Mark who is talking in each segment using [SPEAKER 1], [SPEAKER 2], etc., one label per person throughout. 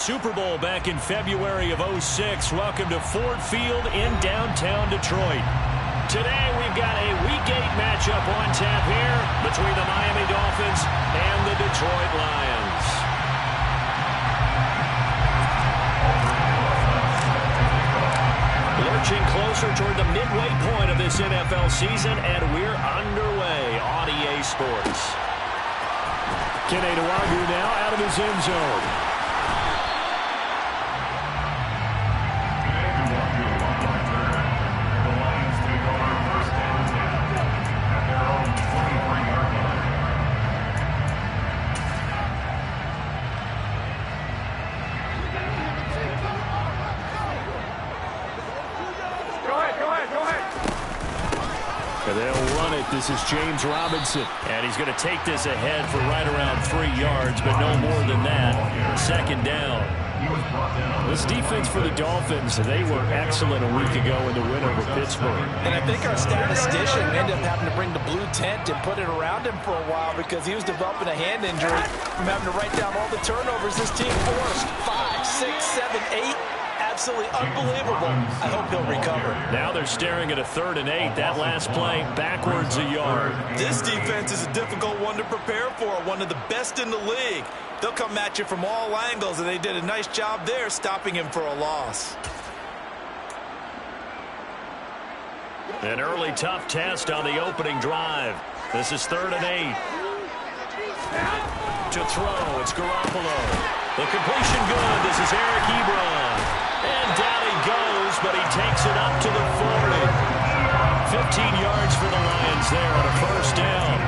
[SPEAKER 1] Super Bowl back in February of '06. Welcome to Ford Field in downtown Detroit. Today we've got a Week 8 matchup on tap here between the Miami Dolphins and the Detroit Lions. Lurching closer toward the midway point of this NFL season, and we're underway on EA Sports. Kene Nwangwu now out of his end zone. They'll run it. This is James Robinson. And he's going to take this ahead for right around 3 yards, but no more than that. Second down. This defense for the Dolphins, they were excellent a week ago in the win over Pittsburgh.
[SPEAKER 2] And I think our statistician ended up having to bring the blue tent and put it around him for a while because he was developing a hand injury from having to write down all the turnovers this team forced. 5, 6, 7, 8. Absolutely unbelievable. I hope he'll recover.
[SPEAKER 1] Now they're staring at a 3rd and 8. That last play, backwards a yard.
[SPEAKER 3] This defense is a difficult one to prepare for, one of the best in the league. They'll come at you from all angles, and they did a nice job there stopping him for a loss.
[SPEAKER 1] An early tough test on the opening drive. This is 3rd and 8. To throw, it's Garoppolo. The completion good. This is Eric Ebron. And down he goes, but he takes it up to the 40. 15 yards for the Lions there on a first down.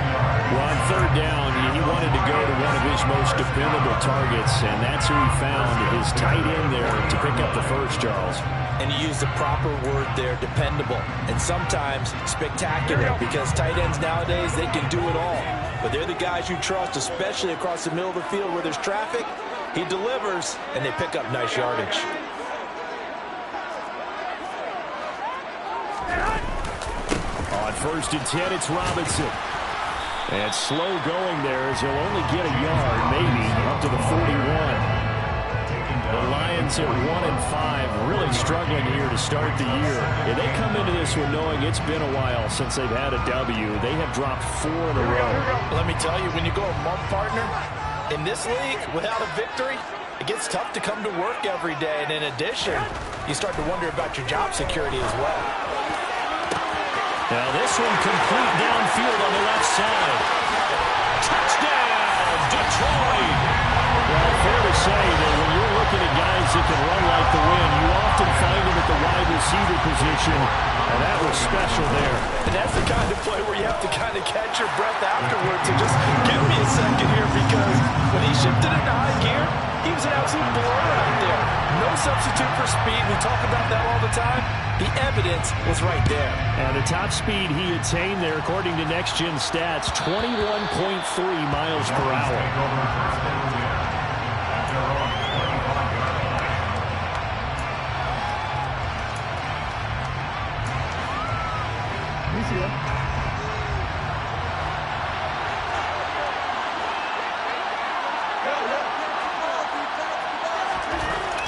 [SPEAKER 1] Well, on 3rd down, he wanted to go to one of his most dependable targets, and that's who he found, his tight end there, to pick up the first, Charles.
[SPEAKER 2] And you use the proper word there, dependable, and sometimes spectacular, because tight ends nowadays, they can do it all. But they're the guys you trust, especially across the middle of the field where there's traffic. He delivers, and they pick up nice yardage.
[SPEAKER 1] On 1st and 10, it's Robinson. And slow going there as he'll only get a yard, maybe, up to the 41. The Lions at 1-5, really struggling here to start the year. And they come into this one knowing it's been a while since they've had a W. They have dropped 4 in a row.
[SPEAKER 2] Let me tell you, when you go a month, partner, in this league, without a victory, it gets tough to come to work every day. And in addition, you start to wonder about your job security as well.
[SPEAKER 1] Now this one complete downfield on the left side. Touchdown, Detroit! Well, fair to say that when you're looking at guys that can run like the wind, you often find them at the wide receiver position, and that was special there.
[SPEAKER 2] And that's the kind of play where you have to kind of catch your breath afterwards and just give me a second here, because when he shifted into high gear, he was an absolute blower out there. No substitute for speed. We talk about that all the time. The evidence was right there.
[SPEAKER 1] And the top speed he attained there, according to Next Gen Stats, 21.3 miles per hour.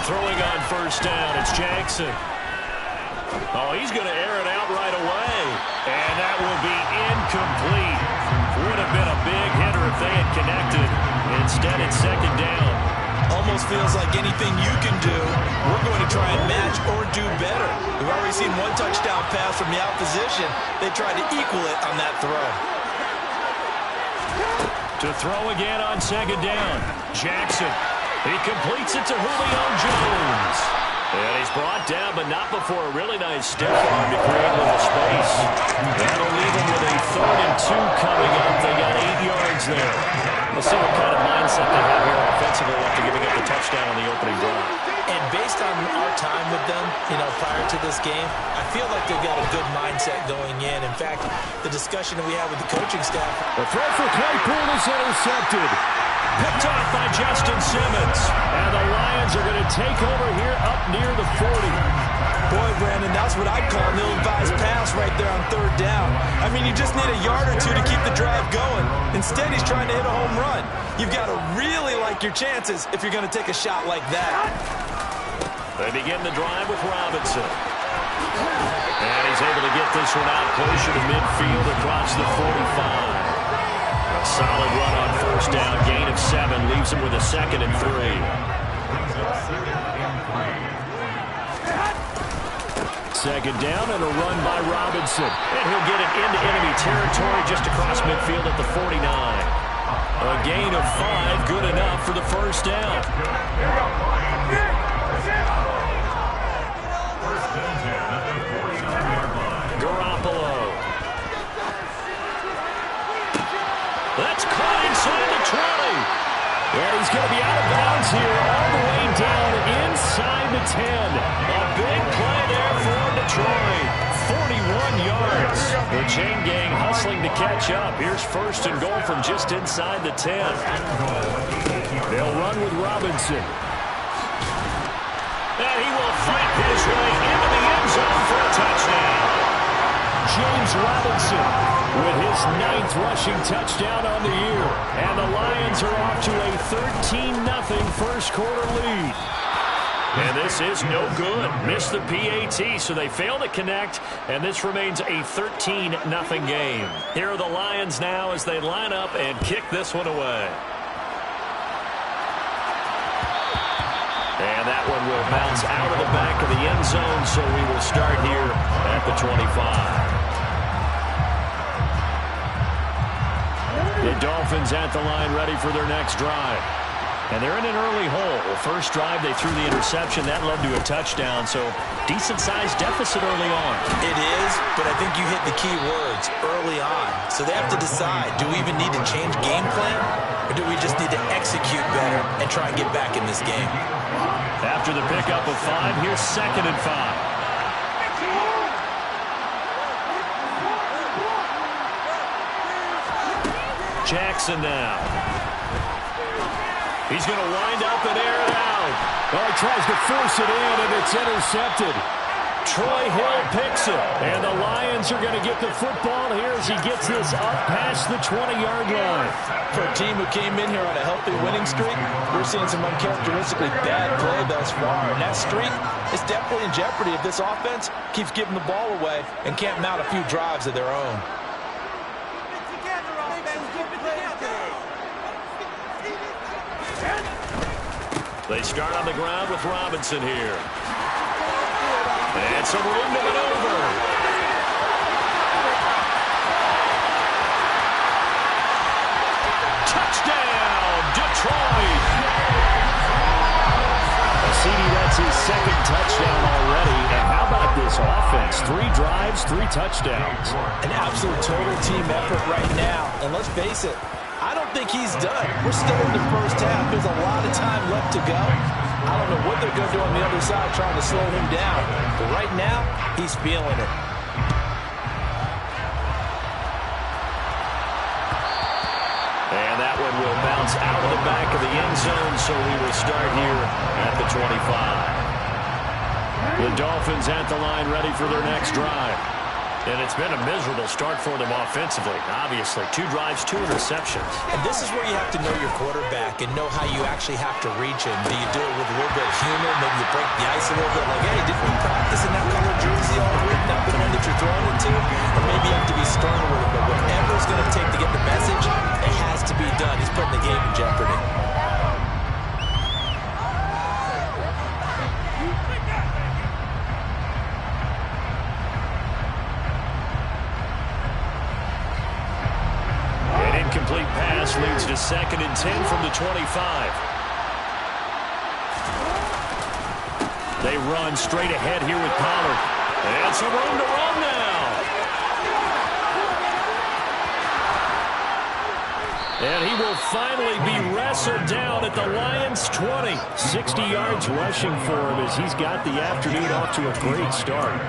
[SPEAKER 1] Throwing on 1st down, it's Jackson. Oh, he's going to air it out right away. And that will be incomplete. Would have been a big hitter if they had connected. Instead, it's 2nd down.
[SPEAKER 3] Almost feels like anything you can do, we're going to try and match or do better. We've already seen one touchdown pass from the opposition. They tried to equal it on that throw.
[SPEAKER 1] To throw again on 2nd down. Jackson. He completes it to Julio Jones. And he's brought down, but not before a really nice step arm to create a little space. That'll leave him with a 3rd and 2 coming up. They got 8 yards there. We'll see what kind of mindset they have here offensively after giving up the touchdown on the opening drive.
[SPEAKER 2] And based on our time with them, prior to this game, I feel like they've got a good mindset going in. In fact, the discussion that we had with the coaching staff.
[SPEAKER 1] The throw for Claypool is intercepted. Picked off by Justin Simmons. And the Lions are going to take over here up near the 40.
[SPEAKER 3] Boy, Brandon, that's what I'd call an ill-advised pass right there on third down. I mean, you just need a yard or two to keep the drive going. Instead, he's trying to hit a home run. You've got to really like your chances if you're going to take a shot like that.
[SPEAKER 1] They begin the drive with Robinson. And he's able to get this one out closer to midfield across the 45. A solid run on first down, gain of 7, leaves him with a 2nd and 3. Second down and a run by Robinson. And he'll get it into enemy territory just across midfield at the 49. A gain of 5, good enough for the first down. Garoppolo. That's caught inside the 20. And he's going to be out of bounds here all the way down inside the 10. A big play there for Detroit. 41 yards. The chain gang hustling to catch up. Here's first and goal from just inside the 10. They'll run with Robinson. And he will fight his way into the end zone for a touchdown. James Robinson with his 9th rushing touchdown on the year. And the Lions are off to a 13-0 first quarter lead. And this is no good. Missed the PAT, so they fail to connect, and this remains a 13-0 game. Here are the Lions now as they line up and kick this one away. And that one will bounce out of the back of the end zone, so we will start here at the 25. The Dolphins at the line ready for their next drive. And they're in an early hole. First drive, they threw the interception. That led to a touchdown, so decent-sized deficit early on.
[SPEAKER 3] It is, but I think you hit the key words, early on. So they have to decide, do we even need to change game plan, or do we just need to execute better and try and get back in this game?
[SPEAKER 1] After the pickup of 5, here's 2nd and 5. Jackson now. He's going to wind up and air it out.
[SPEAKER 4] Well, he tries to force it in, and it's intercepted.
[SPEAKER 1] Troy Hill picks it. And the Lions are going to get the football here as he gets this up past the 20-yard line.
[SPEAKER 2] For a team who came in here on a healthy winning streak, we're seeing some uncharacteristically bad play thus far. And that streak is definitely in jeopardy if this offense keeps giving the ball away and can't mount a few drives of their own.
[SPEAKER 1] They start on the ground with Robinson here. And some room to maneuver. Touchdown, Detroit! CD, that's his 2nd touchdown already. And how about this offense? 3 drives, 3 touchdowns.
[SPEAKER 2] An absolute total team effort right now. And let's face it, I don't think he's done. We're still in the first half. There's a lot of time left to go. I don't know what they're going to do on the other side trying to slow him down. But right now, he's feeling it.
[SPEAKER 1] And that one will bounce out of the back of the end zone, so we will start here at the 25. The Dolphins at the line ready for their next drive. And it's been a miserable start for them offensively. Obviously, 2 drives, 2 interceptions.
[SPEAKER 3] And this is where you have to know your quarterback and know how you actually have to reach him. Do you do it with a little bit of humor? Maybe you break the ice a little bit like, hey, didn't we practice in that color jersey all week, not the one that you're throwing it to? Or maybe you have to be sterner with it. But whatever it's going to take to get the message, it has to be done. He's putting the game in jeopardy.
[SPEAKER 1] Incomplete pass leads to 2nd and 10 from the 25. They run straight ahead here with Pollard. And some room to run now. And he will finally be wrestled down at the Lions' 20. 60 yards rushing for him as he's got the afternoon off to a great start.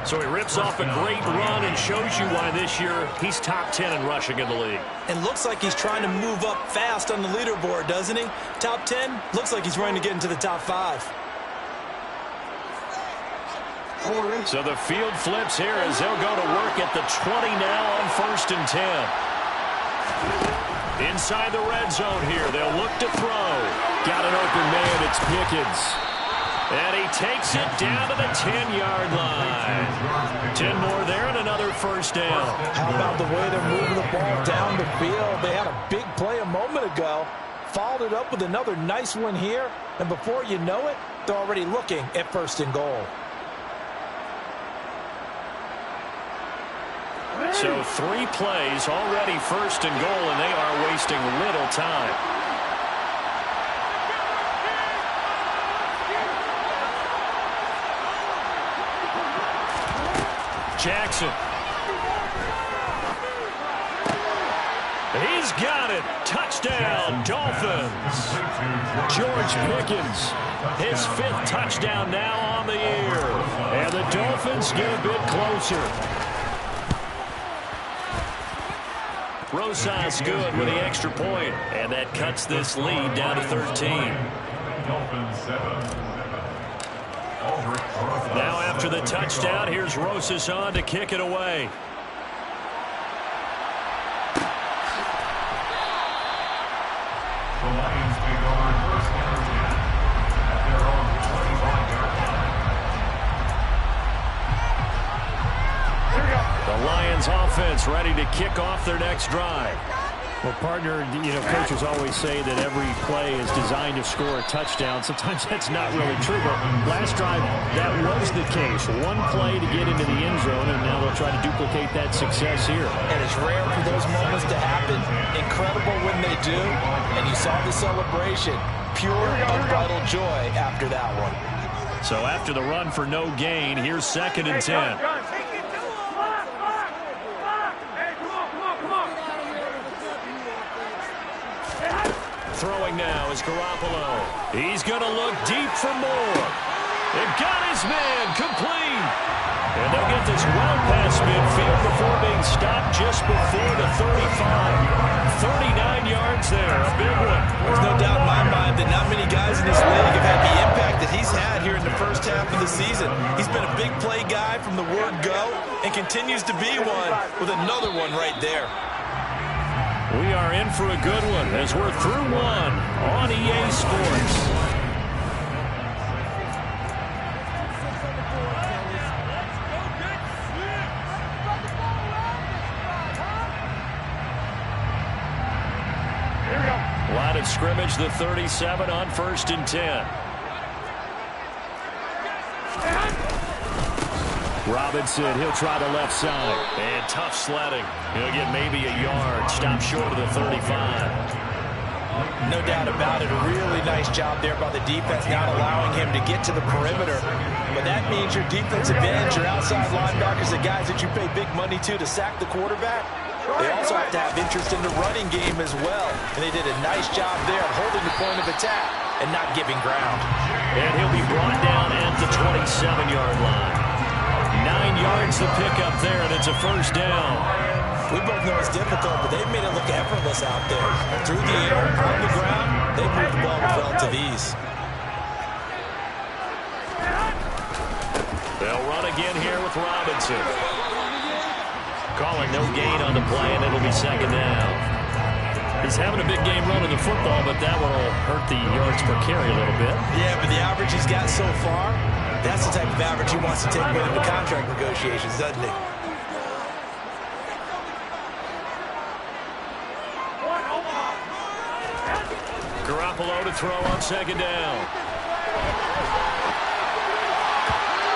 [SPEAKER 1] So he rips off a great run and shows you why this year he's top 10 in rushing in the league.
[SPEAKER 3] And looks like he's trying to move up fast on the leaderboard, doesn't he? Top 10, looks like he's running to get into the top 5.
[SPEAKER 1] So the field flips here as they'll go to work at the 20 now on 1st and 10. Inside the red zone here, they'll look to throw.
[SPEAKER 4] Got an open man, it's Pickens.
[SPEAKER 1] And he takes it down to the 10-yard line. 10 more there and another first down.
[SPEAKER 2] How about the way they're moving the ball down the field? They had a big play a moment ago. Followed it up with another nice one here. And before you know it, they're already looking at 1st and goal.
[SPEAKER 1] So 3 plays already 1st and goal, and they are wasting little time. Jackson. He's got it. Touchdown, Dolphins.
[SPEAKER 4] George Pickens.
[SPEAKER 1] His 5th touchdown now on the year. And the Dolphins get a bit closer. Rosas good with the extra point, and that cuts this lead down to 13. Now after the touchdown, here's Rosas on to kick it away.
[SPEAKER 5] The Lions take over 1st and 10 at their own 25-yard line.
[SPEAKER 1] The Lions offense ready to kick off their next drive.
[SPEAKER 4] Well, partner, coaches always say that every play is designed to score a touchdown. Sometimes that's not really true, but last drive, that was the case. One play to get into the end zone, and now they'll try to duplicate that success here.
[SPEAKER 2] And it's rare for those moments to happen. Incredible when they do. And you saw the celebration. Pure, unbridled joy after that one.
[SPEAKER 1] So after the run for no gain, here's 2nd and 10. Throwing now is Garoppolo. He's going to look deep for more. And got his man complete. And they'll get this well past midfield before being stopped just before the 35. 39 yards there, a big one.
[SPEAKER 2] There's no doubt in my mind that not many guys in this league have had the impact that he's had here in the first half of the season. He's been a big play guy from the word go and continues to be one with another one right there.
[SPEAKER 1] We are in for a good one as we're through one on EA Sports. Line of scrimmage, the 37 on 1st and 10.
[SPEAKER 4] Robinson, he'll try the left side.
[SPEAKER 1] And tough sledding. He'll get maybe a yard. Stop short of the 35.
[SPEAKER 2] No doubt about it. A really nice job there by the defense, not allowing him to get to the perimeter. But that means your defensive ends, your outside linebackers, the guys that you pay big money to sack the quarterback, they also have to have interest in the running game as well. And they did a nice job there of holding the point of attack and not giving ground.
[SPEAKER 1] And he'll be brought down at the 27-yard line. 9 yards to pick up there, and it's a first down.
[SPEAKER 2] We both know it's difficult, but they've made it look effortless out there. Through the air, on the ground, they've moved the ball with relative ease.
[SPEAKER 1] They'll run again here with Robinson. Calling no gain on the play, and it'll be 2nd down. He's having a big game running the football, but that one will hurt the yards per carry a little bit.
[SPEAKER 2] Yeah, but the average he's got so far, that's the type of average he wants to take with him to contract negotiations, doesn't he?
[SPEAKER 1] Garoppolo to throw on 2nd down.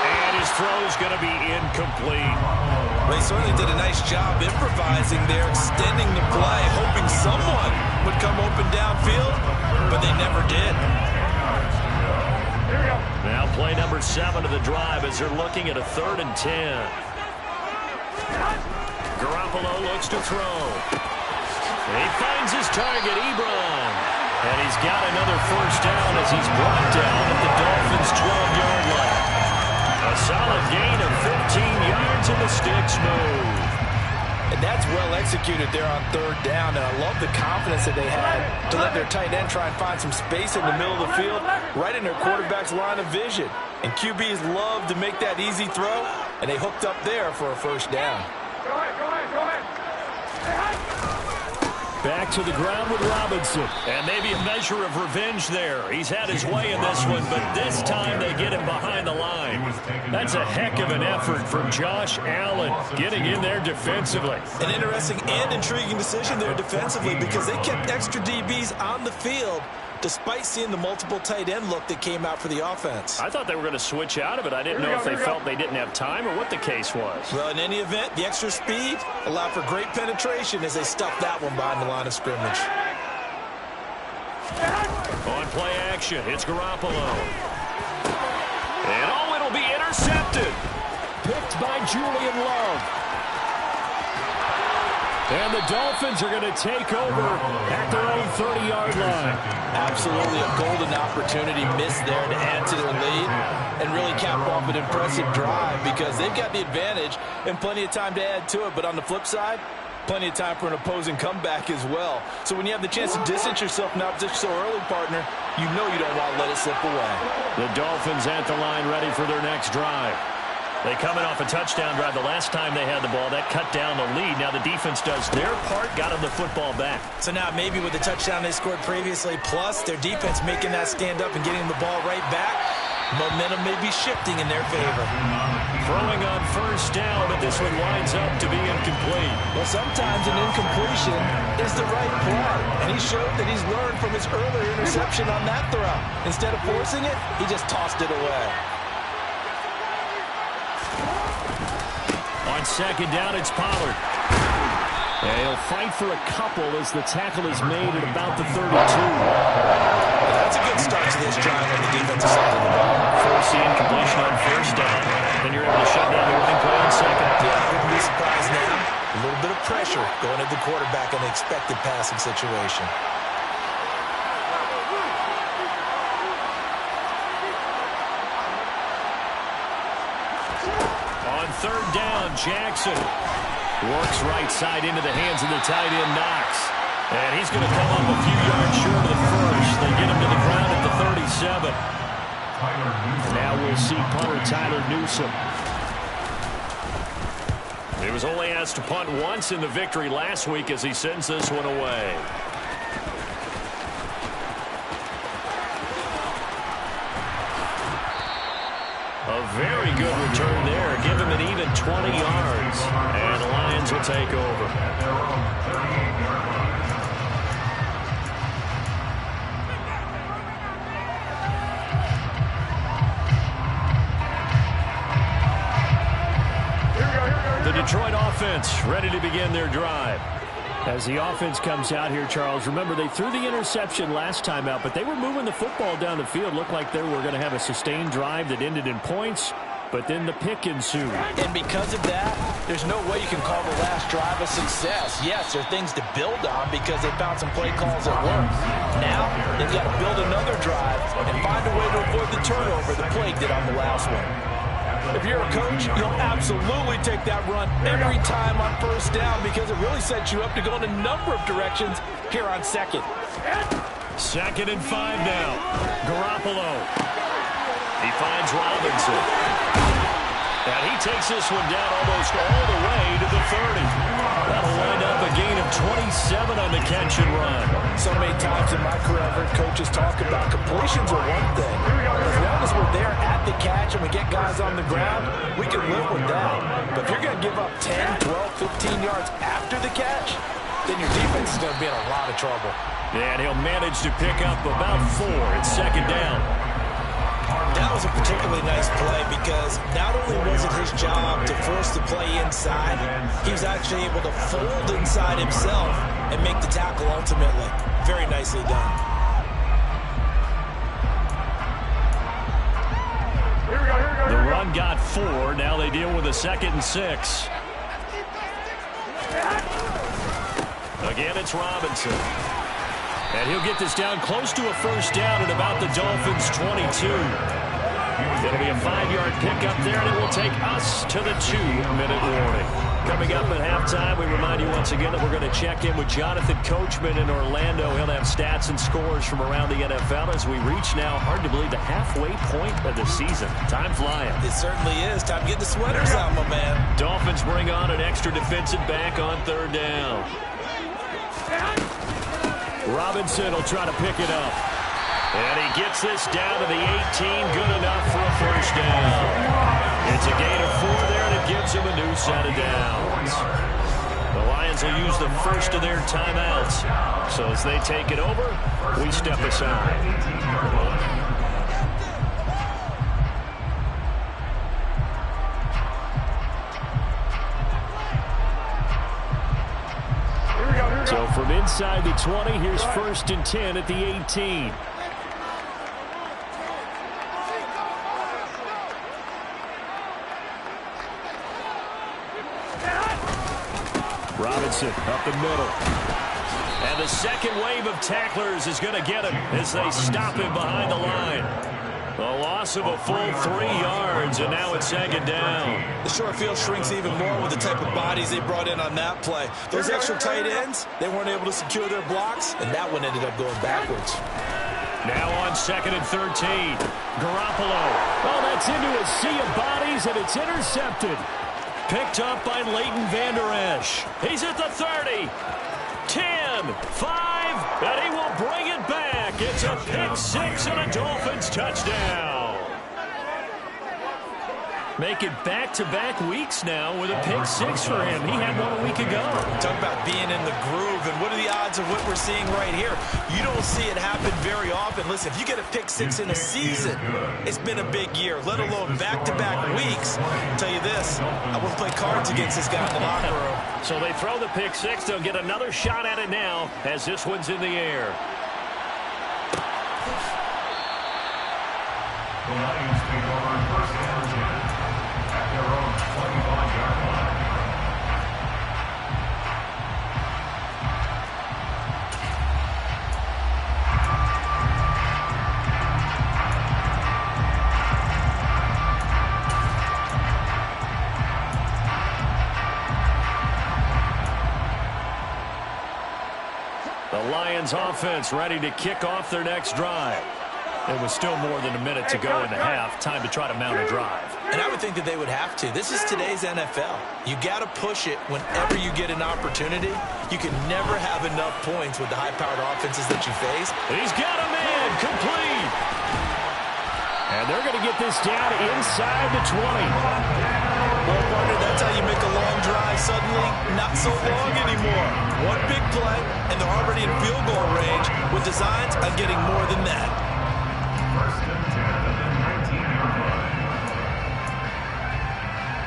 [SPEAKER 1] And his throw's going to be incomplete.
[SPEAKER 2] Well, he certainly did a nice job improvising there, extending the play, hoping someone would come open downfield, but they never did.
[SPEAKER 1] Now play number 7 of the drive as they're looking at a 3rd and 10. Garoppolo looks to throw. And he finds his target, Ebron. And he's got another first down as he's brought down at the Dolphins' 12-yard line. A solid gain of 15 yards and the sticks move.
[SPEAKER 2] And that's well executed there on third down, and I love the confidence that they had to let their tight end try and find some space in the middle of the field, right in their quarterback's line of vision. And QBs love to make that easy throw, and they hooked up there for a first down.
[SPEAKER 5] Go ahead.
[SPEAKER 4] Back to the ground with Robinson.
[SPEAKER 1] And maybe a measure of revenge there. He's had his way in this one, but this time they get him behind the line. That's a heck of an effort from Josh Allen, getting in there defensively.
[SPEAKER 3] An interesting and intriguing decision there defensively, because they kept extra DBs on the field despite seeing the multiple tight end look that came out for the offense.
[SPEAKER 4] I thought they were going to switch out of it. I didn't know if they felt they didn't have time or what the case was.
[SPEAKER 3] Well, in any event, the extra speed allowed for great penetration as they stuffed that one behind the line of scrimmage.
[SPEAKER 1] On play action, it's Garoppolo. And it'll be intercepted. Picked by Julian Love. And the Dolphins are going to take over at their own 30-yard line.
[SPEAKER 2] Absolutely a golden opportunity missed there to add to their lead and really cap off an impressive drive, because they've got the advantage and plenty of time to add to it. But on the flip side, plenty of time for an opposing comeback as well. So when you have the chance to distance yourself not just so early, partner, you know you don't want to let it slip away.
[SPEAKER 4] The Dolphins at the line ready for their next drive. They coming off a touchdown drive the last time they had the ball. That cut down the lead. Now the defense does their part, got them the football back.
[SPEAKER 3] So now maybe with the touchdown they scored previously, plus their defense making that stand up and getting the ball right back, momentum may be shifting in their favor.
[SPEAKER 1] Throwing on first down, but this one winds up to be incomplete.
[SPEAKER 2] Well, sometimes an incompletion is the right play, and he showed that he's learned from his earlier interception on that throw. Instead of forcing it, he just tossed it away.
[SPEAKER 4] On second down, it's Pollard. And he'll fight for a couple as the tackle is made at about the 32.
[SPEAKER 3] That's a good start to this drive on the defensive side of the ball.
[SPEAKER 4] Forcing incompletion on first down. Then you're able to shut down the running play on second.
[SPEAKER 3] Yeah, I wouldn't be surprised now. A little bit of pressure going at the quarterback in an expected passing situation.
[SPEAKER 1] On third down, Jackson works right side into the hands of the tight end, Knox. And he's going to come up a few yards short of the first. They get him to the ground at the 37.
[SPEAKER 4] Now we'll see punter Tyler Newsome.
[SPEAKER 1] He was only asked to punt once in the victory last week as he sends this one away. A very good return there. Give him an even 20 yards. And the Lions will take over. The Detroit offense ready to begin their drive.
[SPEAKER 4] As the offense comes out here, Charles, remember they threw the interception last time out, but they were moving the football down the field. Looked like they were going to have a sustained drive that ended in points, but then the pick ensued.
[SPEAKER 2] And because of that, there's no way you can call the last drive a success. Yes, there are things to build on because they found some play calls that work. Now, they've got to build another drive and find a way to avoid the turnover the plague did on the last one. If you're a coach, you'll absolutely take that run every time on first down because it really sets you up to go in a number of directions here on second.
[SPEAKER 1] 2nd and 5 now. Garoppolo. He finds Robinson. And he takes this one down almost all the way to the 30. That'll wind up a gain of 27 on the catch and run.
[SPEAKER 2] So many times in my career, I've heard coaches talk about completions are one thing. As long as we're there at the catch and we get guys on the ground, we can live with that. But if you're going to give up 10, 12, 15 yards after the catch, then your defense is going to be in a lot of trouble.
[SPEAKER 1] And he'll manage to pick up about 4 at 2nd down.
[SPEAKER 3] That was a particularly nice play because not only was it his job to force the play inside, he was actually able to fold inside himself and make the tackle ultimately. Very nicely done.
[SPEAKER 1] The run got 4. Now they deal with a 2nd and 6. Again, it's Robinson. And he'll get this down close to a first down at about the Dolphins' 22.
[SPEAKER 4] It'll be a 5-yard pickup there, and it will take us to the 2-minute warning. Coming up at halftime, we remind you once again that we're going to check in with Jonathan Coachman in Orlando. He'll have stats and scores from around the NFL as we reach now, hard to believe, the halfway point of the season. Time flying.
[SPEAKER 3] It certainly is. Time to get the sweaters out, my man.
[SPEAKER 4] Dolphins bring on an extra defensive back on 3rd down. Robinson will try to pick it up. And he gets this down to the 18. Good enough for a 1st down. It's a gain of 4 there, and it gives him a new set of downs. The Lions will use the first of their timeouts. So as they take it over, we step aside. So from inside the 20, here's 1st and 10 at the 18. Robinson up the middle. And the second wave of tacklers is going to get him as they stop him behind the line. A loss of a full 3 yards, and now it's 2nd down.
[SPEAKER 3] The short field shrinks even more with the type of bodies they brought in on that play. Those extra tight ends, they weren't able to secure their blocks, and that one ended up going backwards.
[SPEAKER 4] Now on 2nd and 13. Garoppolo. Oh, that's into a sea of bodies, and it's intercepted. Picked up by Leighton Vander Esch. He's at the 30. 10, 5, and he will bring it back. It's a pick 6 and a Dolphins touchdown. Make it back-to-back weeks now with a pick 6 for him. He had one a week ago.
[SPEAKER 3] Talk about being in the groove, and what are the odds of what we're seeing right here? You don't see it happen very often. Listen, if you get a pick 6 in a season, it's been a big year, let alone back-to-back weeks. I'll tell you this, I wouldn't play cards against this guy in the locker room.
[SPEAKER 4] So they throw the pick 6. They'll get another shot at it now as this one's in the air.
[SPEAKER 5] The Lions take over 1st and 10 at their own 25-yard line.
[SPEAKER 4] The Lions offense ready to kick off their next drive. It was still more than a minute to go in the half. Time to try to mount a drive.
[SPEAKER 3] And I would think that they would have to. This is today's NFL. You got to push it whenever you get an opportunity. You can never have enough points with the high-powered offenses that you face.
[SPEAKER 4] He's got a man complete. And they're going to get this down inside the 20.
[SPEAKER 3] Well, partner, that's how you make a long drive suddenly not so long anymore. One big play, and they're already in field goal range with designs on getting more than that.
[SPEAKER 5] 1st and 10 at the 19-yard line.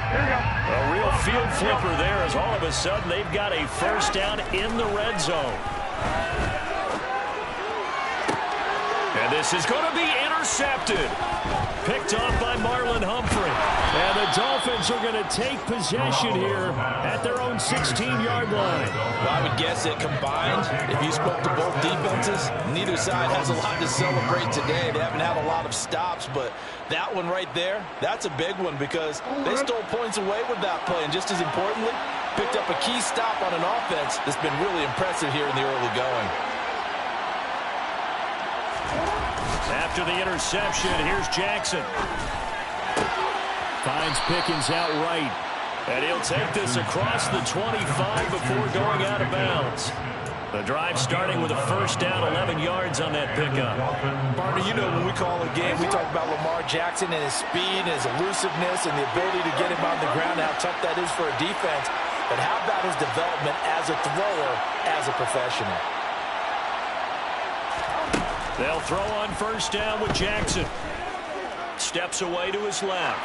[SPEAKER 5] Here we go.
[SPEAKER 4] A real field flipper there as all of a sudden they've got a 1st down in the red zone. And this is going to be intercepted. Picked off by Marlon Humphrey. And the Dolphins are going to take possession here at their own 16-yard line.
[SPEAKER 3] Well, I would guess that combined, if you spoke to both defenses, neither side has a lot to celebrate today. They haven't had a lot of stops, but that one right there, that's a big one because they stole points away with that play. And just as importantly, picked up a key stop on an offense that's been really impressive here in the early going.
[SPEAKER 4] After the interception, here's Jackson. Finds Pickens out right. And he'll take this across the 25 before going out of bounds. The drive starting with a 1st down, 11 yards on that pickup.
[SPEAKER 3] Partner, you know when we call a game, we talk about Lamar Jackson and his speed and his elusiveness and the ability to get him on the ground, how tough that is for a defense. But how about his development as a thrower, as a professional?
[SPEAKER 4] They'll throw on 1st down with Jackson. Steps away to his left.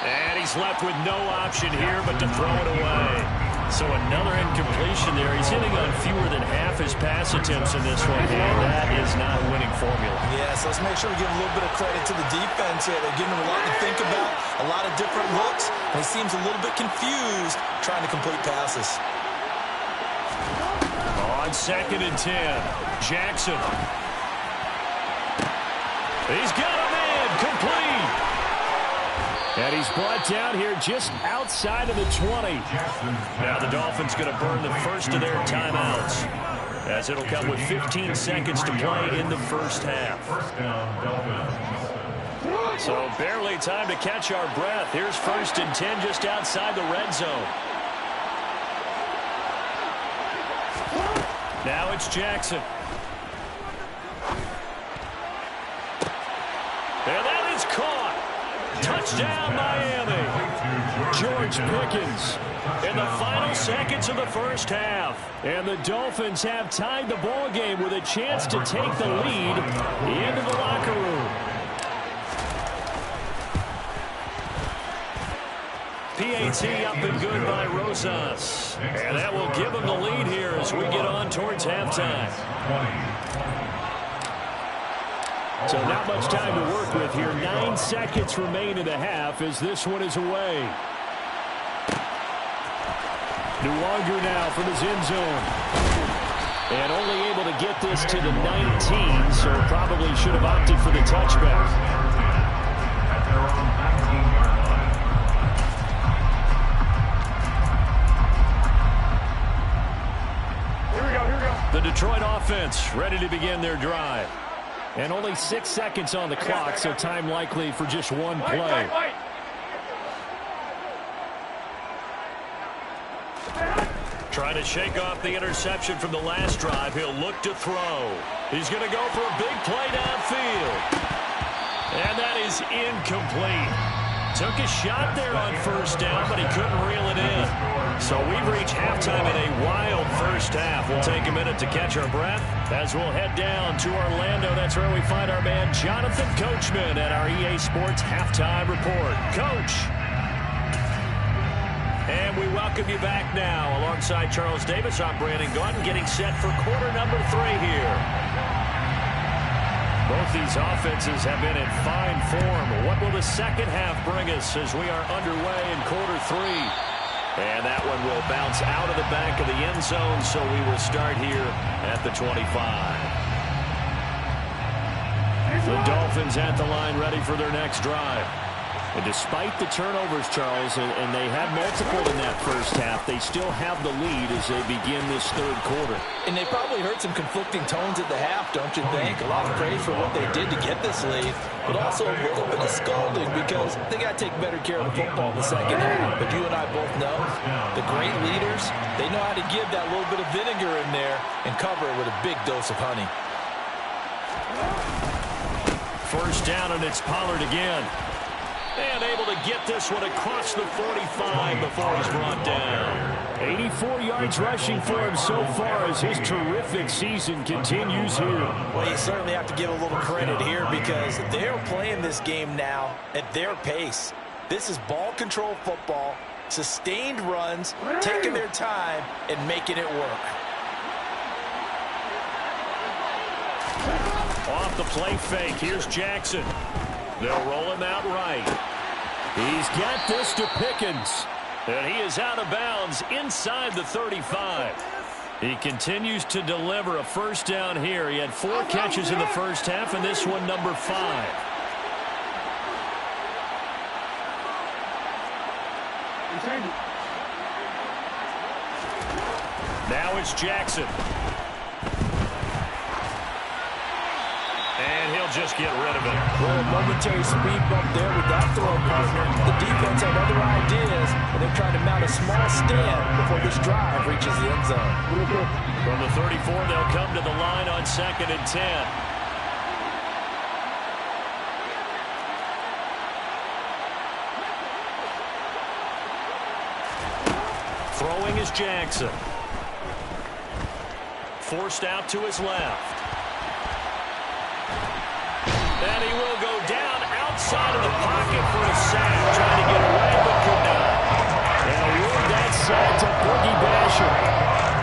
[SPEAKER 4] And he's left with no option here but to throw it away. So another incompletion there. He's hitting on fewer than half his pass attempts in this one, and that is not a winning formula.
[SPEAKER 3] Yes, let's make sure we give a little bit of credit to the defense here. They're giving him a lot to think about, a lot of different looks, and he seems a little bit confused trying to complete passes.
[SPEAKER 4] On 2nd and 10, Jackson. He's got a man complete. And he's brought down here just outside of the 20.
[SPEAKER 1] Now the Dolphins going to burn the first of their timeouts, as it'll come with 15 seconds to play in the first half. So barely time to catch our breath. Here's 1st and 10 just outside the red zone. Now it's Jackson. And that is caught. Touchdown, Miami.
[SPEAKER 4] George Pickens in the final seconds of the first half. And the Dolphins have tied the ball game with a chance to take the lead into the locker room.
[SPEAKER 1] PAT up and good by Rosas. And that will give them the lead here as we get on towards halftime.
[SPEAKER 4] So not much time to work with here. 9 seconds remain in the half as this one is away. Nuwanger now from his end zone. And only able to get this to the 19, so probably should have opted for the touchback.
[SPEAKER 1] The Detroit offense ready to begin their drive.
[SPEAKER 4] And only 6 seconds on the clock, so time likely for just one play.
[SPEAKER 1] Trying to shake off the interception from the last drive. He'll look to throw. He's going to go for a big play downfield. And that is incomplete. Took a shot there on 1st down, but he couldn't reel it in. So we've reached halftime in a wild first half. We'll take a minute to catch our breath as we'll head down to Orlando. That's where we find our man Jonathan Coachman at our EA Sports Halftime Report. Coach. And we welcome you back now. Alongside Charles Davis, I'm Brandon Gaudin, getting set for quarter number 3 here.
[SPEAKER 4] Both these offenses have been in fine form. What will the second half bring us as we are underway in quarter 3?
[SPEAKER 1] And that one will bounce out of the back of the end zone, so we will start here at the 25.
[SPEAKER 4] The Dolphins at the line ready for their next drive. And despite the turnovers, Charles, and they had multiple in that first half, they still have the lead as they begin this third quarter.
[SPEAKER 2] And they probably heard some conflicting tones at the half, don't you think? A lot of praise for what they did to get this lead, but also a little bit of scolding because they got to take better care of the football in the second half. But you and I both know the great leaders, they know how to give that little bit of vinegar in there and cover it with a big dose of honey.
[SPEAKER 1] First down, and it's Pollard again. And able to get this one across the 45 before he's brought down.
[SPEAKER 4] 84 yards rushing for him so far as his terrific season continues here.
[SPEAKER 2] Well, you certainly have to give a little credit here because they're playing this game now at their pace. This is ball control football, sustained runs, taking their time and making it work.
[SPEAKER 1] Off the play fake, here's Jackson. They'll roll him out right.
[SPEAKER 4] He's got this to Pickens.
[SPEAKER 1] And he is out of bounds inside the 35.
[SPEAKER 4] He continues to deliver a first down here. He had 4 catches in the first half, and this one number 5.
[SPEAKER 1] Now it's Jackson. And he'll just get rid of it.
[SPEAKER 2] Well, a momentary speed bump there with that throw partner. The defense had other ideas, and they're trying to mount a small stand before this drive reaches the end zone.
[SPEAKER 1] From the 34, they'll come to the line on 2nd and 10. Throwing is Jackson. Forced out to his left. And he will go down outside of the pocket for a sack. Trying to get away, but could not.
[SPEAKER 4] And award that sack to Boogie Basher.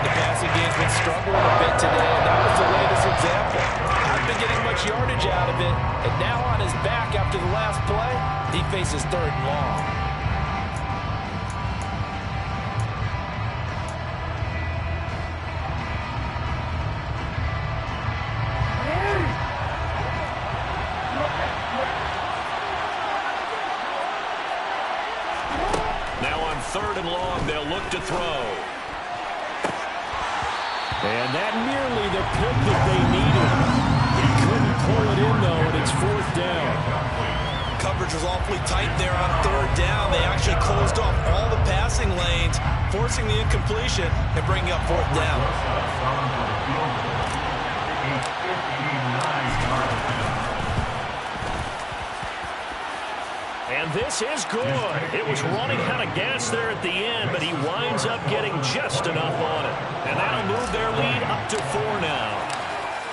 [SPEAKER 2] The passing game's been struggling a bit today, and that was the latest example. Not been getting much yardage out of it, and now on his back after the last play, he faces 3rd and long.
[SPEAKER 1] 3rd and long. They'll look to throw.
[SPEAKER 4] And that nearly the pick that they needed. He couldn't pull it in, though, and it's 4th down.
[SPEAKER 3] Coverage was awfully tight there on 3rd down. They actually closed off all the passing lanes, forcing the incompletion and bringing up 4th down.
[SPEAKER 1] And this is good. It was running out of gas there at the end, but he winds up getting just enough on it. And that'll move their lead up to 4 now.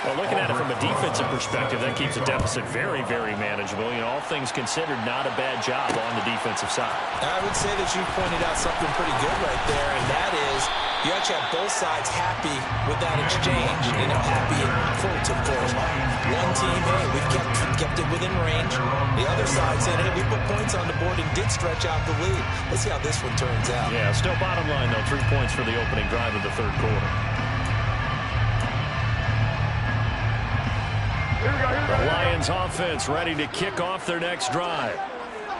[SPEAKER 1] Well, looking at it from a defensive perspective, that keeps the deficit very, very manageable. You know, all things considered, not a bad job on the defensive side.
[SPEAKER 3] I would say that you pointed out something pretty good right there, and that is you actually have both sides happy with that exchange. You know, happy in quotes, of course. One team, hey, we've kept it within range. The other side said, hey, we put points on the board and did stretch out the lead. Let's see how this one turns out.
[SPEAKER 1] Yeah, still bottom line, though, 3 points for the opening drive of the 3rd quarter. The Lions offense ready to kick off their next drive.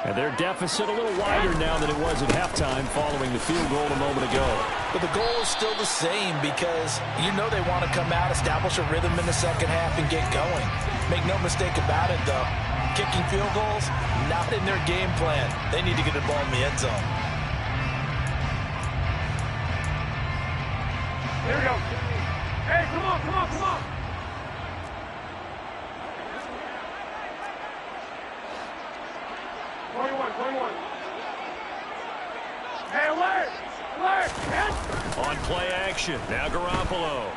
[SPEAKER 1] And their deficit a little wider now than it was at halftime following the field goal a moment ago.
[SPEAKER 2] But the goal is still the same because you know they want to come out, establish a rhythm in the second half, and get going. Make no mistake about it, though. Kicking field goals, not in their game plan. They need to get the ball in the end zone.
[SPEAKER 5] Here we go. Hey, come on, come on, come on. Hey, alert! Alert!
[SPEAKER 1] On play action, now Garoppolo.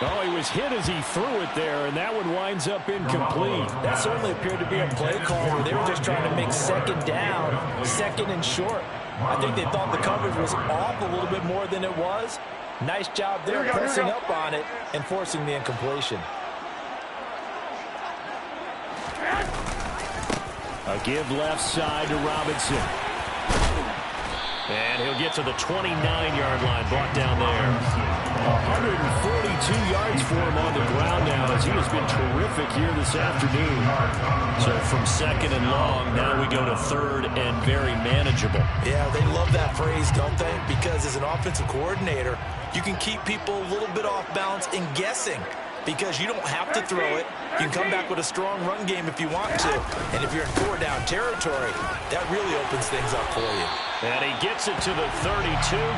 [SPEAKER 4] Oh, he was hit as he threw it there, and that one winds up incomplete.
[SPEAKER 2] That certainly appeared to be a play call where they were just trying to make 2nd down, 2nd and short. I think they thought the coverage was off a little bit more than it was. Nice job there pressing up on it and forcing the incompletion.
[SPEAKER 4] A give left side to Robinson.
[SPEAKER 1] And he'll get to the 29-yard line, brought down there.
[SPEAKER 4] 142 yards for him on the ground now as he has been terrific here this afternoon.
[SPEAKER 1] So from 2nd and long, now we go to 3rd and very manageable.
[SPEAKER 2] Yeah, they love that phrase, don't they? Because as an offensive coordinator, you can keep people a little bit off balance and guessing. Because you don't have to throw it. You can come back with a strong run game if you want to. And if you're in 4-down territory, that really opens things up for you.
[SPEAKER 1] And he gets it to the 32.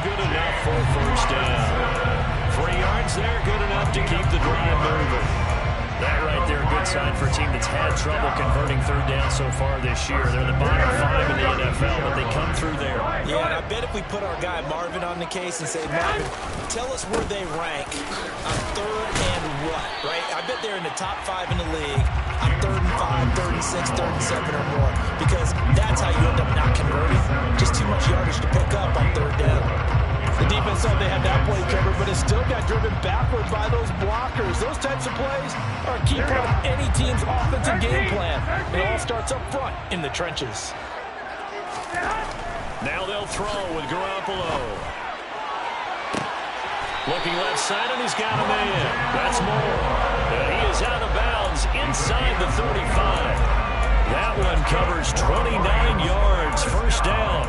[SPEAKER 1] Good enough for a 1st down. 3 yards there, good enough to keep the drive moving. That right there, a good sign for a team that's had trouble converting 3rd down so far this year. They're the bottom 5 in the NFL, but they come through there.
[SPEAKER 3] Yeah, and I bet if we put our guy Marvin on the case and say, Marvin, tell us where they rank on 3rd and what, right? I bet they're in the top 5 in the league on 3rd and 5, 3rd and 6, 3rd and 7 or more, because that's how you end up not converting. Just too much yardage to pick up on 3rd down.
[SPEAKER 2] The defense thought they had that play covered, but it still got driven backward by those blockers. Those types of plays are a key part of any team's offensive game plan. It all starts up front in the trenches.
[SPEAKER 1] Now they'll throw with Garoppolo. Looking left side, and he's got a man. That's Moore. And he is out of bounds inside the 35. That one covers 29 yards, 1st down.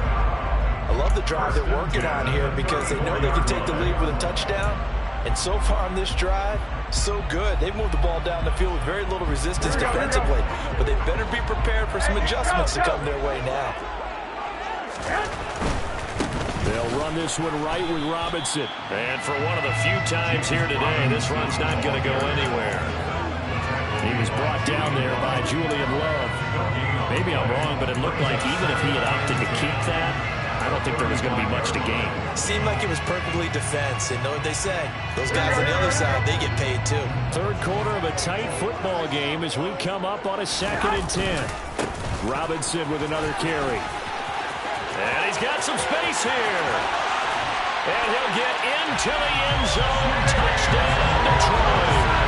[SPEAKER 2] I love the drive they're working on here because they know they can take the lead with a touchdown. And so far on this drive, so good. They've moved the ball down the field with very little resistance defensively. But they better be prepared for some adjustments to come their way now.
[SPEAKER 4] They'll run this one right with Robinson.
[SPEAKER 1] And for one of the few times here today, this run's not going to go anywhere.
[SPEAKER 4] He was brought down there by Julian Love. Maybe I'm wrong, but it looked like even if he had opted to keep that, I don't think there was going to be much to gain.
[SPEAKER 2] Seemed like it was perfectly defense. And know what they say? Those guys on the other side, they get paid too.
[SPEAKER 4] 3rd quarter of a tight football game as we come up on a 2nd and 10. Robinson with another carry.
[SPEAKER 1] And he's got some space here. And he'll get into the end zone. Touchdown, Detroit.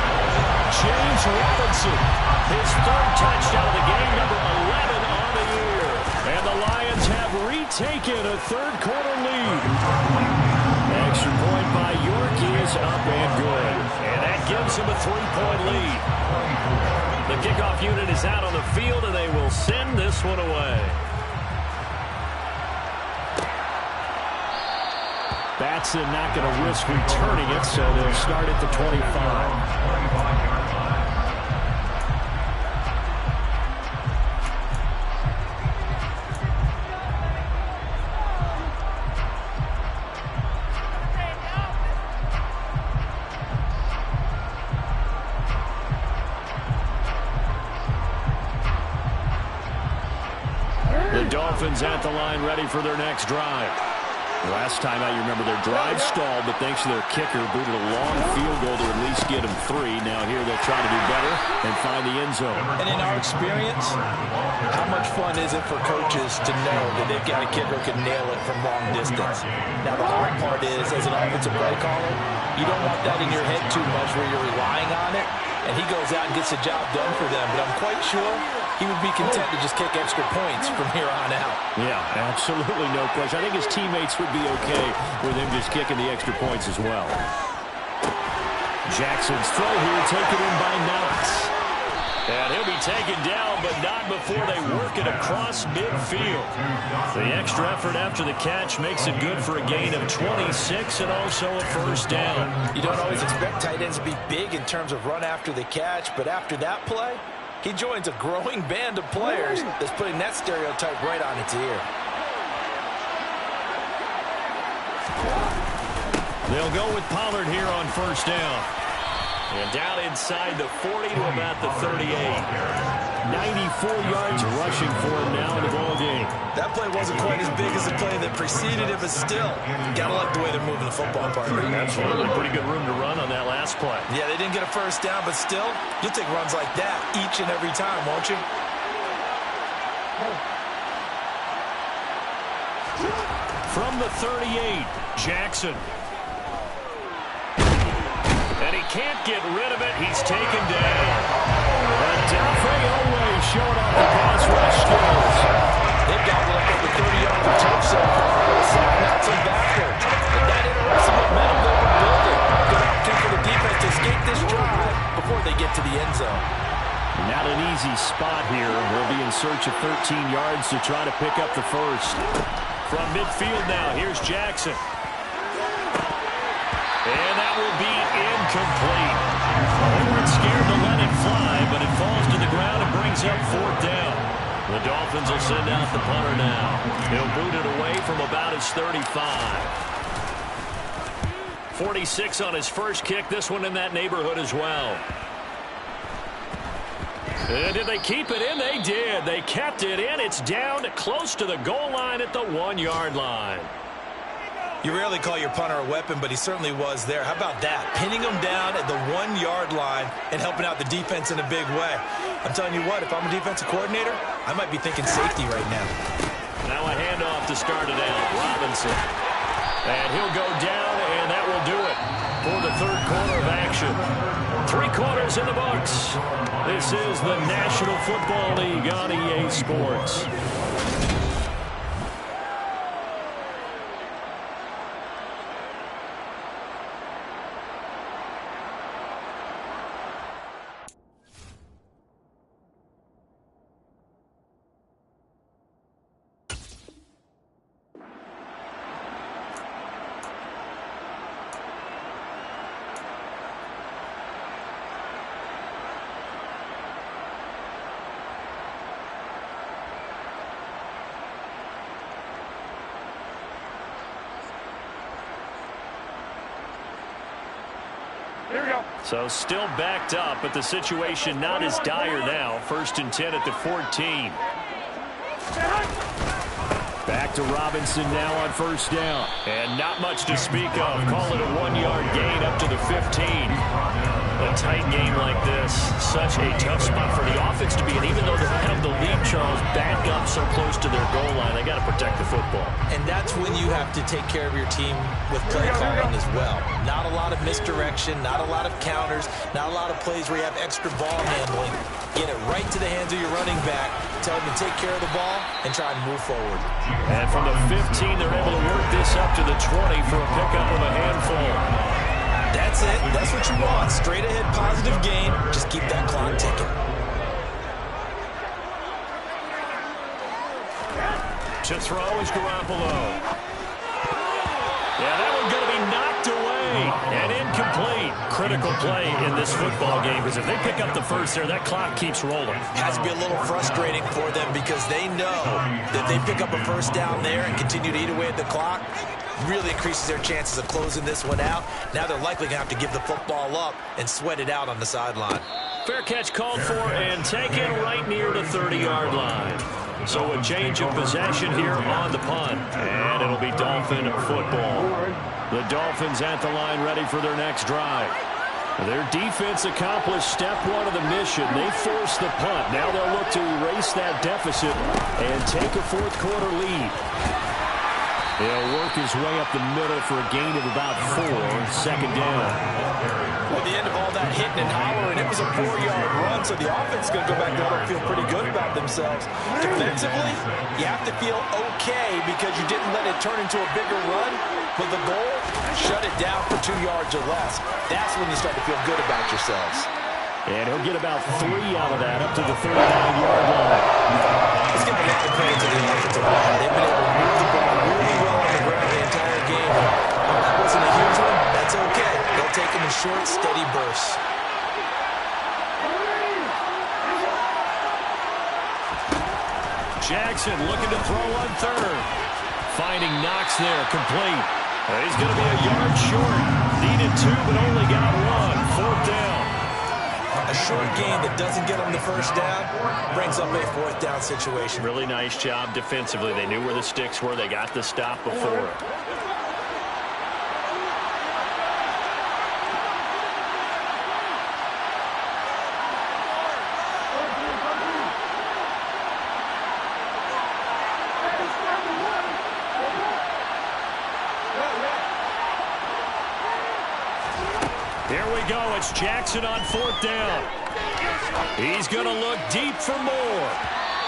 [SPEAKER 1] James Robinson, his 3rd touchdown of the game, number 11 on the year.
[SPEAKER 4] And the Lions have retaken a 3rd quarter lead. Extra point by York is up and good.
[SPEAKER 1] And that gives him a 3-point lead. The kickoff unit is out on the field, and they will send this one away.
[SPEAKER 4] Batson not going to risk returning it, so they'll start at the 25. The Dolphins at the line, ready for their next drive. Last time out, you remember their drive stalled, but thanks to their kicker, booted a long field goal to at least get them 3. Now here they'll try to do better and find the end zone.
[SPEAKER 2] And in our experience, how much fun is it for coaches to know that they've got a kicker who can nail it from long distance? Now the hard part is, as an offensive play caller, you don't want that in your head too much where you're relying on it, and he goes out and gets the job done for them. But I'm quite sure he would be content to just kick extra points from here on out.
[SPEAKER 4] Yeah, absolutely no question. I think his teammates would be okay with him just kicking the extra points as well. Jackson's throw here taken in by Knox. And he'll be taken down, but not before they work it across midfield. The extra effort after the catch makes it good for a gain of 26 and also a first down.
[SPEAKER 2] You don't always expect tight ends to be big in terms of run after the catch, but after that play, he joins a growing band of players that's putting that stereotype right on its ear.
[SPEAKER 4] They'll go with Pollard here on first down.
[SPEAKER 1] And down inside the 40 to about the 38.
[SPEAKER 4] 94 yards rushing for him now in the ball game.
[SPEAKER 2] That play wasn't quite as big as the play that preceded it, but still, gotta like the way they're moving the football, partner.
[SPEAKER 1] Absolutely. Pretty good room to run on that last play.
[SPEAKER 2] Yeah, they didn't get a first down, but still, you'll take runs like that each and every time, won't you?
[SPEAKER 4] From the 38, Jackson.
[SPEAKER 1] And he can't get rid of it. He's taken down.
[SPEAKER 4] Dafe always showing off the pass rush skills.
[SPEAKER 2] They've got like over 30 yards of touch so far. Not some backwards. And that interrupts the momentum they were building. Good opportunity for the defense to escape this drive before they get to the end zone.
[SPEAKER 4] Not an easy spot here. We'll be in search of 13 yards to try to pick up the first.
[SPEAKER 1] From midfield now, here's Jackson. And that will be incomplete. They weren't scared to let it fly, but it falls to the ground and brings up fourth down. The Dolphins will send out the punter now. He'll boot it away from about his 35. 46 on his first kick. This one in that neighborhood as well. And did they keep it in? They did. They kept it in. It's down close to the goal line at the 1-yard line.
[SPEAKER 2] You rarely call your punter a weapon, but he certainly was there. How about that? Pinning him down at the 1-yard line and helping out the defense in a big way. I'm telling you what, if I'm a defensive coordinator, I might be thinking safety right now.
[SPEAKER 1] Now a handoff to start it out. Robinson. And he'll go down, and that will do it for the third quarter of action. 3 quarters in the books. This is the National Football League on EA Sports. So still backed up, but the situation not as dire now. 1st and 10 at the 14.
[SPEAKER 4] Back to Robinson now on first down.
[SPEAKER 1] And not much to speak of. Call it a 1-yard gain up to the 15. A tight game like this, such a tough spot for the offense to be in. Even though they have the lead, Charles, back up so close to their goal line, they got to protect the football.
[SPEAKER 2] And that's when you have to take care of your team with play calling as well. Not a lot of misdirection, not a lot of counters, not a lot of plays where you have extra ball handling. Get it right to the hands of your running back, tell him to take care of the ball, and try and move forward.
[SPEAKER 1] And from the 15, they're able to work this up to the 20 for a pickup of a handful.
[SPEAKER 2] That's it. That's what you want. Straight ahead, positive gain. Just keep that clock ticking.
[SPEAKER 1] To throw is Garoppolo. Yeah, that one goes
[SPEAKER 4] critical play in this football game, because if they pick up the first there, that clock keeps rolling.
[SPEAKER 3] Has to be a little frustrating for them because they know that they pick up a first down there and continue to eat away at the clock, really increases their chances of closing this one out. Now they're likely going to have to give the football up and sweat it out on the sideline.
[SPEAKER 1] Fair catch called for and taken right near the 30-yard line. So a change of possession here on the punt. And it'll be Dolphin football. The Dolphins at the line ready for their next drive. Their defense accomplished step one of the mission. They forced the punt. Now they'll look to erase that deficit and take a fourth quarter lead. He'll work his way up the middle for a gain of about 4. Second down.
[SPEAKER 2] At the end of all that hitting and hollering, it was a 4-yard run, so the offense is going to go back there and feel pretty good about themselves. Defensively, you have to feel okay because you didn't let it turn into a bigger run. But the goal, shut it down for 2 yards or less. That's when you start to feel good about yourselves.
[SPEAKER 4] And he'll get about 3 out of that up to the 39-yard line.
[SPEAKER 3] Let's give a lot of credit to the offensive line. They've been able to move the ball really well on the ground the entire game. That wasn't a huge one. That's okay. They'll take them in short, steady bursts.
[SPEAKER 1] Jackson looking to throw on third. Finding Knox there, complete. He's going to be a yard short. Needed 2, but only got 1. Fourth down.
[SPEAKER 3] A short gain that doesn't get them the first down brings up a fourth down situation.
[SPEAKER 1] Really nice job defensively. They knew where the sticks were. They got the stop before. Here we go. It's Jackson on fourth down. He's going to look deep for more.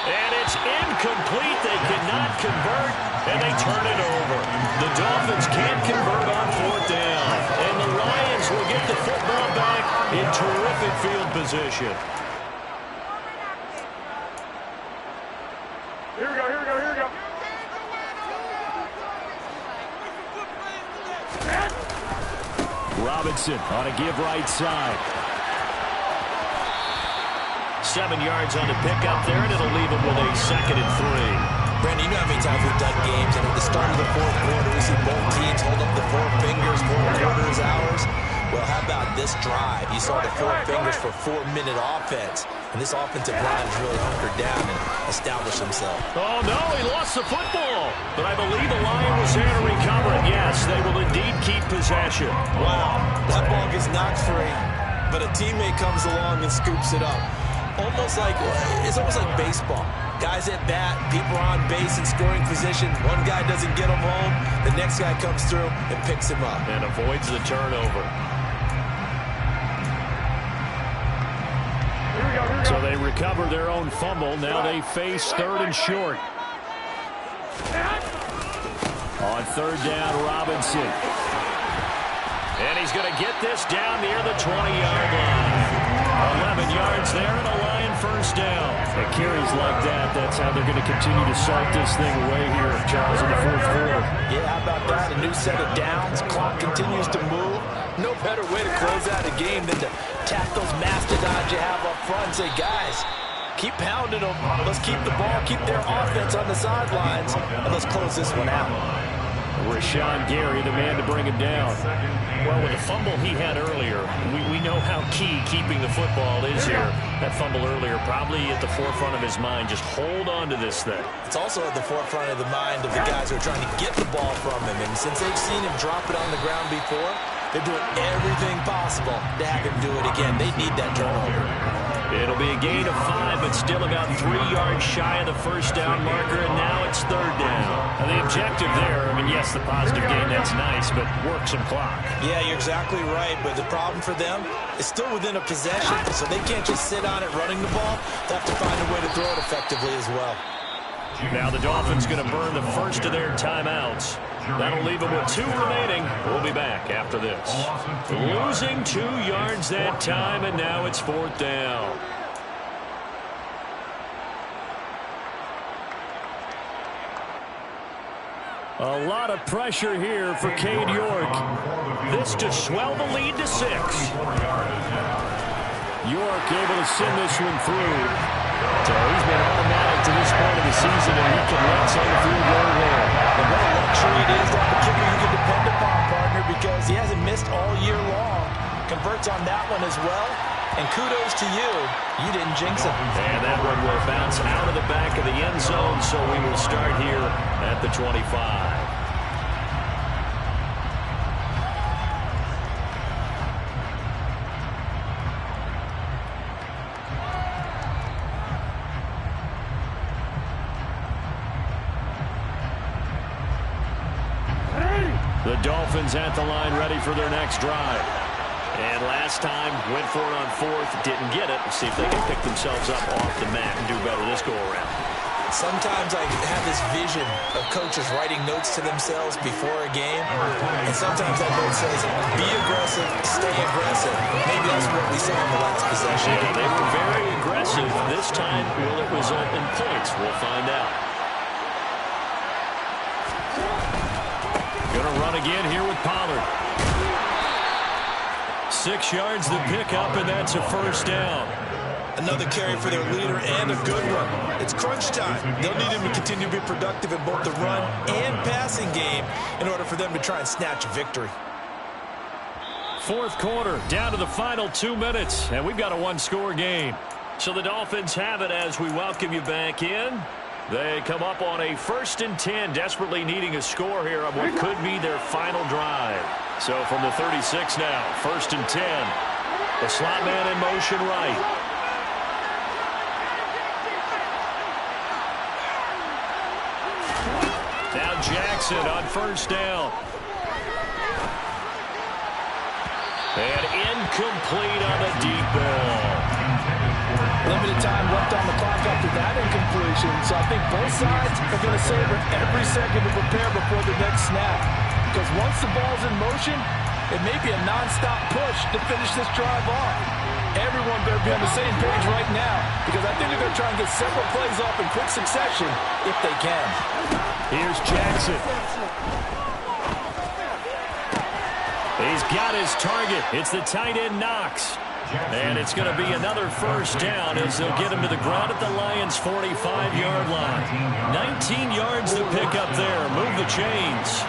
[SPEAKER 1] And it's incomplete. They cannot convert, and they turn it over. The Dolphins can't convert on fourth down. And the Lions will get the football back in terrific field position.
[SPEAKER 5] Here we go, here we go, here we go.
[SPEAKER 4] Robinson on a give right side.
[SPEAKER 1] 7 yards on the pickup there, and it'll leave him with a 2nd and 3.
[SPEAKER 3] Brandon, you know how many times we've done games, and at the start of the fourth quarter, we see both teams hold up the 4 fingers, 4 quarters, hours. Well, how about this drive? You saw the 4 fingers for 4-minute offense, and this offensive line has really hunkered down and established himself.
[SPEAKER 1] Oh, no, he lost the football. But I believe the Lion was there to recover it. Yes, they will indeed keep possession.
[SPEAKER 3] Wow, that ball gets knocked free, but a teammate comes along and scoops it up. It's almost like baseball. Guys at bat, people are on base in scoring position. One guy doesn't get him home. The next guy comes through and picks him up.
[SPEAKER 1] And avoids the turnover.
[SPEAKER 5] Here we go, here we go.
[SPEAKER 4] So they recover their own fumble. Now they face 3rd and short. On 3rd down, Robinson.
[SPEAKER 1] And he's going to get this down near the 20-yard line. 11 yards there and a Lion first down.
[SPEAKER 4] At carries like that, that's how they're going to continue to salt this thing away here, Charles, in the fourth quarter.
[SPEAKER 2] Yeah, how about that? A new set of downs. Clock continues to move. No better way to close out a game than to tap those mastodons you have up front and say, guys, keep pounding them. Let's keep the ball, keep their offense on the sidelines, and let's close this one out.
[SPEAKER 4] Rashawn Gary, the man to bring him down.
[SPEAKER 1] Well, with the fumble he had earlier, we know how key keeping the football is here. That fumble earlier probably at the forefront of his mind. Just hold on to this thing.
[SPEAKER 3] It's also at the forefront of the mind of the guys who are trying to get the ball from him. And since they've seen him drop it on the ground before, they're doing everything possible to have him do it again. They need that turnover.
[SPEAKER 1] It'll be a gain of 5, but still about 3 yards shy of the first down marker, and now it's 3rd down. And the objective there, I mean, yes, the positive gain, that's nice, but work some clock.
[SPEAKER 3] Yeah, you're exactly right, but the problem for them is still within a possession, so they can't just sit on it running the ball. They'll have to find a way to throw it effectively as well.
[SPEAKER 1] Now the Dolphins going to burn the first of their timeouts. That'll leave them with 2 remaining. We'll be back after this. Losing 2 yards that time, and now it's 4th down.
[SPEAKER 4] A lot of pressure here for Cade York. This to swell the lead to 6. York able to send this one through. So he's been automatic to this point of the season, and he can let some field goal there.
[SPEAKER 2] And what a luxury it is to have a kicker you can depend upon, partner, because he hasn't missed all year long. Converts on that one as well. And kudos to you. You didn't jinx him.
[SPEAKER 1] And that one will bounce out of the back of the end zone, so we will start here at the 25.
[SPEAKER 4] The Dolphins at the line ready for their next drive. And last time, went for it on 4th, didn't get it. Let's see if they can pick themselves up off the mat and do better this go-around.
[SPEAKER 3] Sometimes I have this vision of coaches writing notes to themselves before a game, and sometimes that note says, be aggressive, stay aggressive. Maybe that's what we saw in the last possession.
[SPEAKER 1] Yeah, they were very aggressive. This time, will it result in points? We'll find out.
[SPEAKER 4] Going to run again here with Pollard. 6 yards the pickup, and that's a first down.
[SPEAKER 3] Another carry for their leader and a good one. It's crunch time. They'll need him to continue to be productive in both the run and passing game in order for them to try and snatch a victory.
[SPEAKER 4] 4th quarter, down to the final 2 minutes, and we've got a one-score game.
[SPEAKER 1] So the Dolphins have it as we welcome you back in. They come up on a 1st and 10, desperately needing a score here on what could be their final drive.
[SPEAKER 4] So from the 36 now, 1st and 10. The slot man in motion right. Now Jackson on 1st down. And incomplete on the deep ball.
[SPEAKER 2] Limited time left on the clock after that incompletion, so I think both sides are going to savor every second to prepare before the next snap. Because once the ball's in motion, it may be a non-stop push to finish this drive off. Everyone better be on the same page right now, because I think they're going to try and get several plays off in quick succession if they can.
[SPEAKER 4] Here's Jackson. He's got his target. It's the tight end Knox. And it's going to be another first down as they'll get him to the ground at the Lions' 45-yard line. 19 yards to pick up there. Move the chains.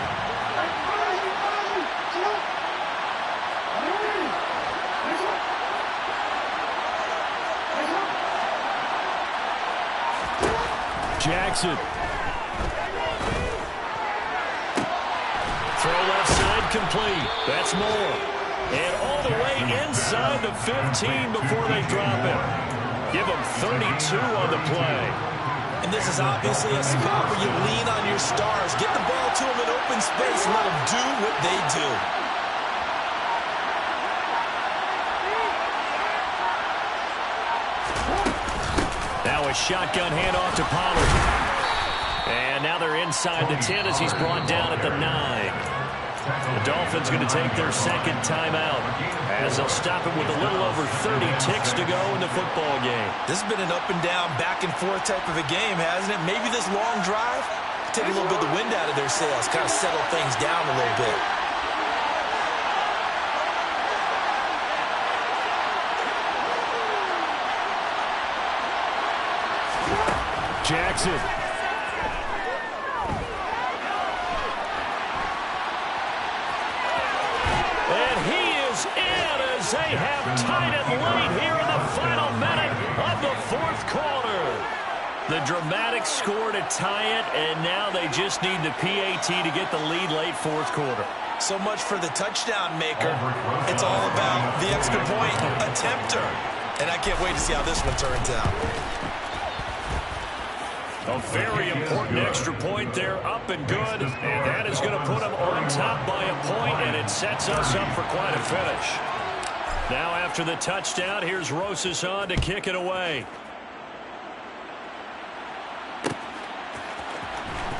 [SPEAKER 4] Jackson.
[SPEAKER 1] Throw left side complete. That's more. And all the way inside the 15 before they drop it. Give them 32 on the play.
[SPEAKER 3] And this is obviously a spot where you lean on your stars. Get the ball to them in open space and let them do what they do.
[SPEAKER 4] Now a shotgun handoff to Pollard. And now they're inside the 10 as he's brought down at the 9. The Dolphins going to take their second timeout as they'll stop it with a little over 30 ticks to go in the football game.
[SPEAKER 3] This has been an up and down, back and forth type of a game, hasn't it? Maybe this long drive, take a little bit of the wind out of their sails, kind of settle things down a little bit.
[SPEAKER 4] Jackson.
[SPEAKER 1] They have tied it late here in the final minute of the 4th quarter.
[SPEAKER 4] The dramatic score to tie it, and now they just need the PAT to get the lead late 4th quarter.
[SPEAKER 3] So much for the touchdown maker. It's all about the extra point attempter. And I can't wait to see how this one turns out.
[SPEAKER 4] A very important extra point there, up and good. And that is going to put them on top by a point, and it sets us up for quite a finish. Now after the touchdown, here's Rosas on to kick it away.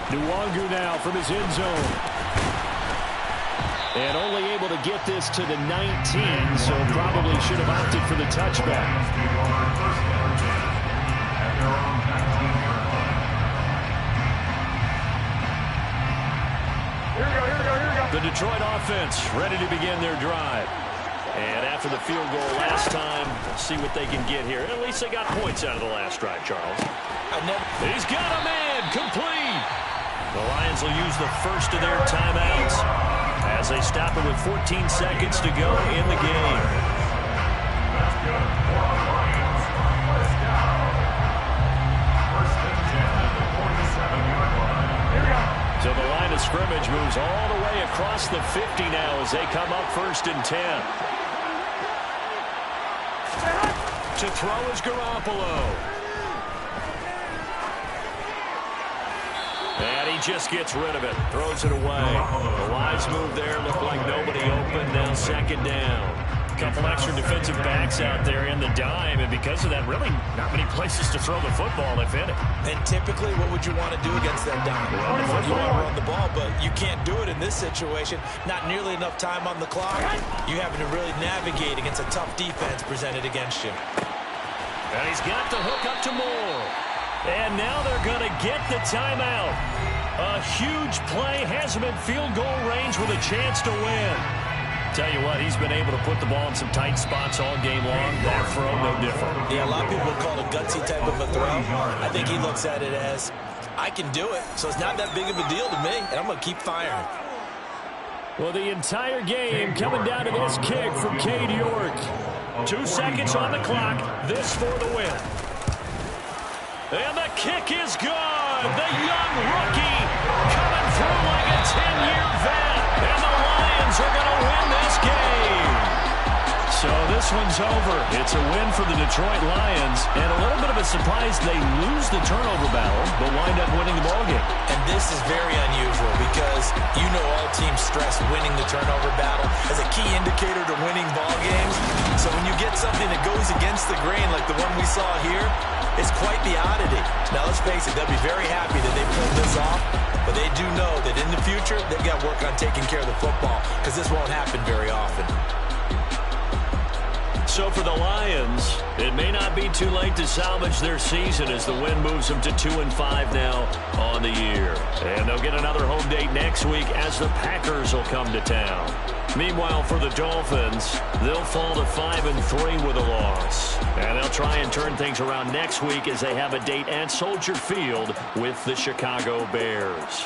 [SPEAKER 4] Nwangu now from his end zone. And only able to get this to the 19, so probably should have opted for the touchback.
[SPEAKER 1] Detroit offense ready to begin their drive. And after the field goal last time, see what they can get here. At least they got points out of the last drive, Charles. He's got a man complete. The Lions will use the first of their timeouts as they stop it with 14 seconds to go in the game.
[SPEAKER 5] That's good. Lions on first down. First and 10 at the 47-yard line. Here we go.
[SPEAKER 1] So the line of scrimmage moves all the way across the 50 now as they come up first and 10. To throw is Garoppolo. And he just gets rid of it. Throws it away. The lines move there. Look like nobody open. Now second down. A couple extra defensive backs out there in the dime. And because of that, really not many places to throw the football, if any.
[SPEAKER 3] And typically, what would you want to do against that dime? You want to run the ball, but you can't do it in this situation. Not nearly enough time on the clock. You having to really navigate against a tough defense presented against you.
[SPEAKER 1] And he's got the hook up to Moore. And now they're going to get the timeout. A huge play has him in field goal range with a chance to win. Tell you what, he's been able to put the ball in some tight spots all game long. That throw, no different.
[SPEAKER 3] Yeah, a lot of people would call it a gutsy type of a throw. I think he looks at it as, I can do it, so it's not that big of a deal to me, and I'm going to keep firing.
[SPEAKER 1] Well, the entire game coming down to this kick from Cade York. 2 seconds on the clock. This for the win. And the kick is good. The young rookie coming through like a 10-year vet. And the Lions are going to win this game. So this one's over. It's a win for the Detroit Lions. And a little bit of a surprise, they lose the turnover battle, but wind up winning the ballgame.
[SPEAKER 3] And this is very unusual because you know all teams stress winning the turnover battle as a key indicator to winning ball games. So when you get something that goes against the grain like the one we saw here, it's quite the oddity. Now, let's face it, they'll be very happy that they pulled this off, but they do know that in the future, they've got to work on taking care of the football because this won't happen very often.
[SPEAKER 1] So for the Lions, it may not be too late to salvage their season as the win moves them to 2-5 now on the year. And they'll get another home date next week as the Packers will come to town. Meanwhile, for the Dolphins, they'll fall to 5-3 with a loss. And they'll try and turn things around next week as they have a date at Soldier Field with the Chicago Bears.